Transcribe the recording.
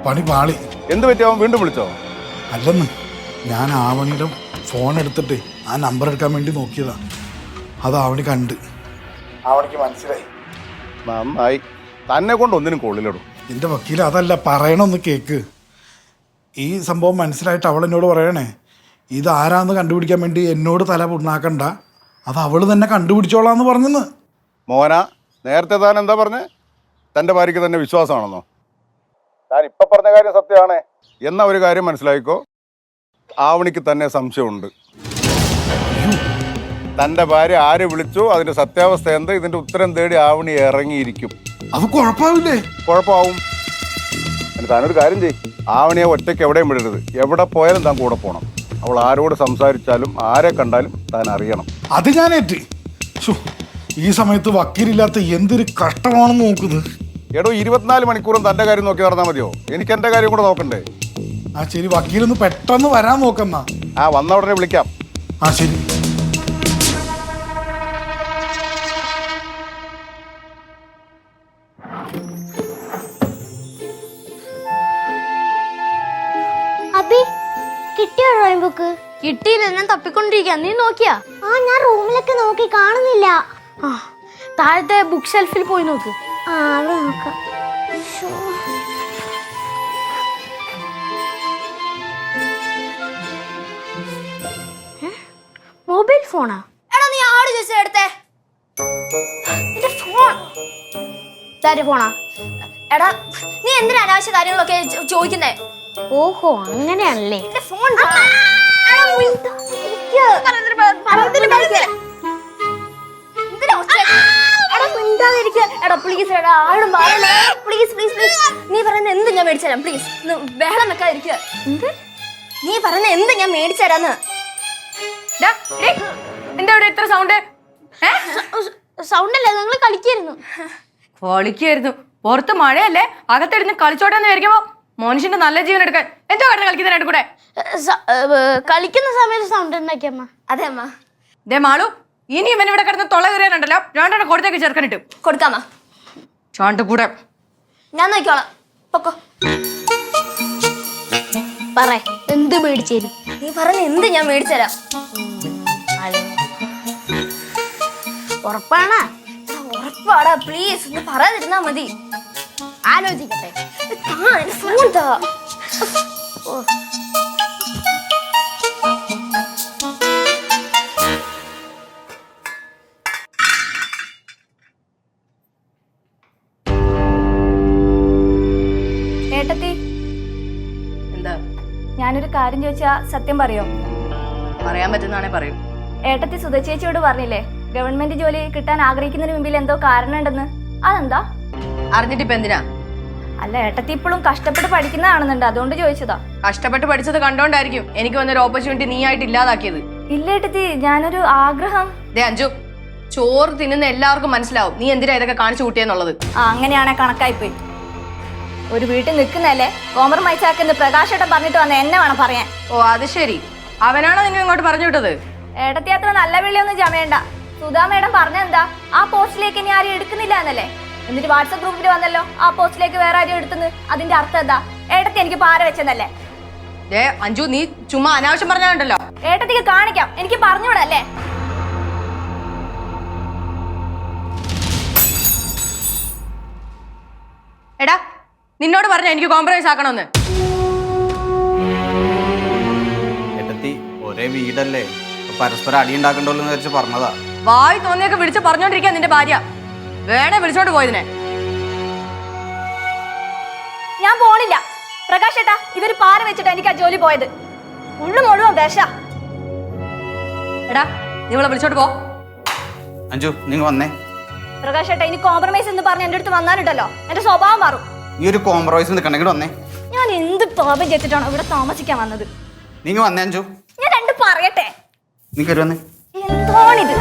പണി പാളി. എന്ത് പറ്റി? അവൻ വീണ്ടും വിളിച്ചോ? അല്ലെന്ന്, ഞാൻ ആവണിയുടെ ഫോൺ എടുത്തിട്ട് ആ നമ്പർ എടുക്കാൻ വേണ്ടി നോക്കിയതാ. അത് ആവണി കണ്ട്. ആവണിക്ക് മനസ്സിലായി. നന്നായി. തന്നെ കൊണ്ട് ഒന്നിനും കൊള്ളിലിടും. എൻ്റെ വക്കീൽ അതല്ല, പറയണമെന്ന് കേക്ക്. ഈ സംഭവം മനസ്സിലായിട്ട് അവൾ എന്നോട് പറയണേ, ഇത് ആരാന്ന് കണ്ടുപിടിക്കാൻ വേണ്ടി എന്നോട് തല പുണ്ണാക്കണ്ട, അത് അവൾ തന്നെ കണ്ടുപിടിച്ചോളാന്ന് പറഞ്ഞെന്ന്. മോന, നേരത്തെ താൻ എന്താ പറഞ്ഞേ? തൻ്റെ ഭാര്യയ്ക്ക് തന്നെ വിശ്വാസമാണെന്നോ? താൻ ഇപ്പം പറഞ്ഞ കാര്യം സത്യമാണേ എന്ന ഒരു കാര്യം മനസ്സിലായിക്കോ. ആവണിക്ക് തന്നെ സംശയമുണ്ട്. തൻ്റെ ഭാര്യ ആര് വിളിച്ചു, അതിൻ്റെ സത്യാവസ്ഥ എന്താ, ഇതിൻ്റെ ഉത്തരം തേടി ആവണി ഇറങ്ങിയിരിക്കും. അത് കുഴപ്പമാവില്ലേ? കുഴപ്പമാവും. താനൊരു കാര്യം ചെയ്യും, ആവണിയെ ഒറ്റയ്ക്ക് എവിടെയും വിടരുത്. എവിടെ പോയാലും താൻ കൂടെ പോകണം. അവൾ ആരോട് സംസാരിച്ചാലും ആരെ കണ്ടാലും താൻ അറിയണം. അത് ഞാനേറ്റ്. ഈ സമയത്ത് വക്കീലില്ലാത്ത എന്തൊരു കഷ്ടമാണെന്ന് നോക്കുന്നത്. എടോ, 24 മണിക്കൂറും തൻ്റെ കാര്യം നോക്കി നടന്നാൽ മതിയോ? എനിക്ക് എൻ്റെ കാര്യം കൂടെ നോക്കണ്ടേ? ആ ശരി, വക്കീലൊന്ന് പെട്ടെന്ന് വരാൻ നോക്കുന്ന. ആ, വന്ന ഉടനെ വിളിക്കാം. ആ ശരി. കിട്ടിയോ ഡ്രോയിങ് ബുക്ക്? കിട്ടിയില്ല, ഞാൻ തപ്പിക്കൊണ്ടിരിക്കുക. നീ നോക്കിയാ? ആ, ഞാൻ റൂമിലൊക്കെ നോക്കി, കാണുന്നില്ല. ആ, താഴത്തെ ബുക്ക് ഷെൽഫിൽ പോയി നോക്ക്. ആ, അവിടെ നോക്കാം. മൊബൈൽ ഫോണാ? എടാ, നീ ആട് ചോദിച്ചാ എടുത്തേ. ഫോണാ? എടാ, നീ എന്തിനാ അനാവശ്യ കാര്യങ്ങളൊക്കെ ചോദിക്കുന്നേ? ഓഹോ, അങ്ങനെയാണല്ലേ. ഫോൺ നീ പറയുന്ന എന്ത് ഞാൻ മേടിച്ചു തരാം. പ്ലീസ് ബഹളം വെക്കാതിരിക്കുക. നീ പറയുന്ന എന്ത് ഞാൻ മേടിച്ചു തരാന്ന്. എന്താ ഇവിടെ ഇത്ര സൗണ്ട്? സൗണ്ട് അല്ലേ, നിങ്ങൾ കളിക്കായിരുന്നു. പുറത്ത് മഴയല്ലേ, അകത്തിരുന്ന് കളിച്ചോട്ടെ എന്ന് വിചാരിക്കുമ്പോ മനുഷ്യന്റെ നല്ല ജീവൻ എടുക്കാൻ എന്തോ കിടന്ന് കളിക്കുന്നതിനായിട്ട് കൂടെ. കളിക്കുന്ന സമയത്ത് സൗണ്ട് ഉണ്ടാക്കിയമ്മ. അതെ അമ്മ. ദേ മാളു, ഇനി ഇവൻ ഇവിടെ കിടന്ന് തൊള്ള കയറിയാനുണ്ടല്ലോ, രണ്ടെണ്ണം കൊടുത്തേക്ക് ചെറുക്കനിട്ട് കൊടുക്കാമ്മ. ചോണ്ട കൂടെ ഞാൻ നോക്കിക്കോളാം. പൊക്കോ. പറ, എന്ത് മേടിച്ചു തരും? നീ പറഞ്ഞ എന്ത് ഞാൻ മേടിച്ചു തരാം. ഉറപ്പാണ്? ഉറപ്പാടാ. പ്ലീസ് ഒന്ന് പറയാതിരുന്നാ മതി. ആലോചിക്കട്ടെ. ഫോൺ താ. ഏട്ടത്തി, എന്താ? ഞാനൊരു കാര്യം ചോദിച്ചാ സത്യം പറയോ? പറയാൻ പറ്റുന്നാണെ പറയൂ. ഏട്ടത്തി സുധചേച്ചിയോട് പറഞ്ഞില്ലേ ഗവൺമെന്റ് ജോലി കിട്ടാൻ ആഗ്രഹിക്കുന്നതിന് മുമ്പിൽ എന്തോ കാരണം ഉണ്ടെന്ന്? അതെന്താ? അറിഞ്ഞിട്ടിപ്പ എന്തിനാ? അല്ല, ഏട്ടത്തി ഇപ്പോഴും കഷ്ടപ്പെട്ട് പഠിക്കുന്നതാണെന്നുണ്ട്, അതുകൊണ്ട് ചോദിച്ചതാ. കഷ്ടപ്പെട്ട് പഠിച്ചത് കണ്ടോണ്ടായിരിക്കും എനിക്ക് വന്നൊരു ഓപ്പർച്യൂണിറ്റി നീ ആയിട്ട് ഇല്ലാതാക്കിയത്. ഇല്ല ഏട്ടത്തി, ഞാനൊരു ആഗ്രഹം. ദേ അഞ്ജു, ചോറ് തിന്നുന്ന എല്ലാവർക്കും മനസ്സിലാവും നീ എന്തിനാ ഇതൊക്കെ കാണിച്ചു കൂട്ടിയെന്നുള്ളത്. അങ്ങനെയാണെ കണക്കായിപ്പോയി. ഒരു വീട്ടിൽ നിൽക്കുന്നല്ലേ കോംപ്രമൈസ് ആക്കുന്ന പ്രകാശേട്ടൻ പറഞ്ഞിട്ട് വന്ന എന്നെ വേണം പറയാൻ. ഓ, അത് ശരി. അവനാണോ നിന്നെ ഇങ്ങോട്ട് പറഞ്ഞു വിട്ടത്? ഏട്ടത്തി അത്ര നല്ല വിളിയൊന്നും ചമയണ്ട. സുധാ മേഡം പറഞ്ഞെന്താ, ആ പോസ്റ്റിലേക്ക് ഇനി ആരും എടുക്കുന്നില്ല എന്നല്ലേ. എന്നിട്ട് വാട്സപ്പ് ഗ്രൂപ്പിൽ വന്നല്ലോ ആ പോസ്റ്റിലേക്ക് വേറെ ആരും എടുത്തുന്ന്. അതിന്റെ അർത്ഥം എന്താ? ഏട്ടത്തി എനിക്ക് പാര വെച്ചെന്നല്ലേ. അഞ്ജു, നീ ചുമ്മാ അനാവശ്യം പറഞ്ഞാലുണ്ടല്ലോ. ഏട്ടത്തിക്ക് കാണിക്കാം, എനിക്ക് പറഞ്ഞുവിടല്ലേ. എടാ, നിന്നോട് പറഞ്ഞ എനിക്ക് കോംപ്രമൈസ് ആക്കണമെന്ന്. ഏട്ടത്തി, ഒരേ വീടല്ലേ, പരസ്പരം അടി ഉണ്ടാക്കണ്ടല്ലോ എന്ന് വെച്ച് പറഞ്ഞതാ. വായി തോന്നിയൊക്കെ വിളിച്ച് പറഞ്ഞോണ്ടിരിക്കാ നിന്റെ ഭാര്യ. വേണേ വിളിച്ചോണ്ട് പോയതിനെ. ഞാൻ പോണില്ല പ്രകാശ് ഏട്ടാ. ഇവര് പാര വെച്ചിട്ട് എനിക്ക് ആ ജോലി പോയത്. ഉള്ളു മുഴുവൻ വിഷ. എടാ, നീ ഇവളെ വിളിച്ചോട്ട് പോ. അഞ്ജു, നിങ്ങൾ വന്നേ. പ്രകാശ് ഏട്ടാ, ഇനി കോംപ്രമൈസ് എന്ന് പറഞ്ഞ് എന്റെ അടുത്ത് വന്നാലുണ്ടല്ലോ എന്റെ സ്വഭാവം മാറും. നീ ഒരു കോംപ്രമൈസ് നിൽക്കണമെങ്കിൽ വന്നേ. ഞാൻ എന്ത് പാപം ചെയ്തിട്ടാണോ ഇവിടെ താമസിക്കാൻ വന്നത്? നിങ്ങൾ വന്നേ അഞ്ജു. ഞാൻ രണ്ടും പറയട്ടെ. നീ കയറി വന്നേ. എന്താണിത്?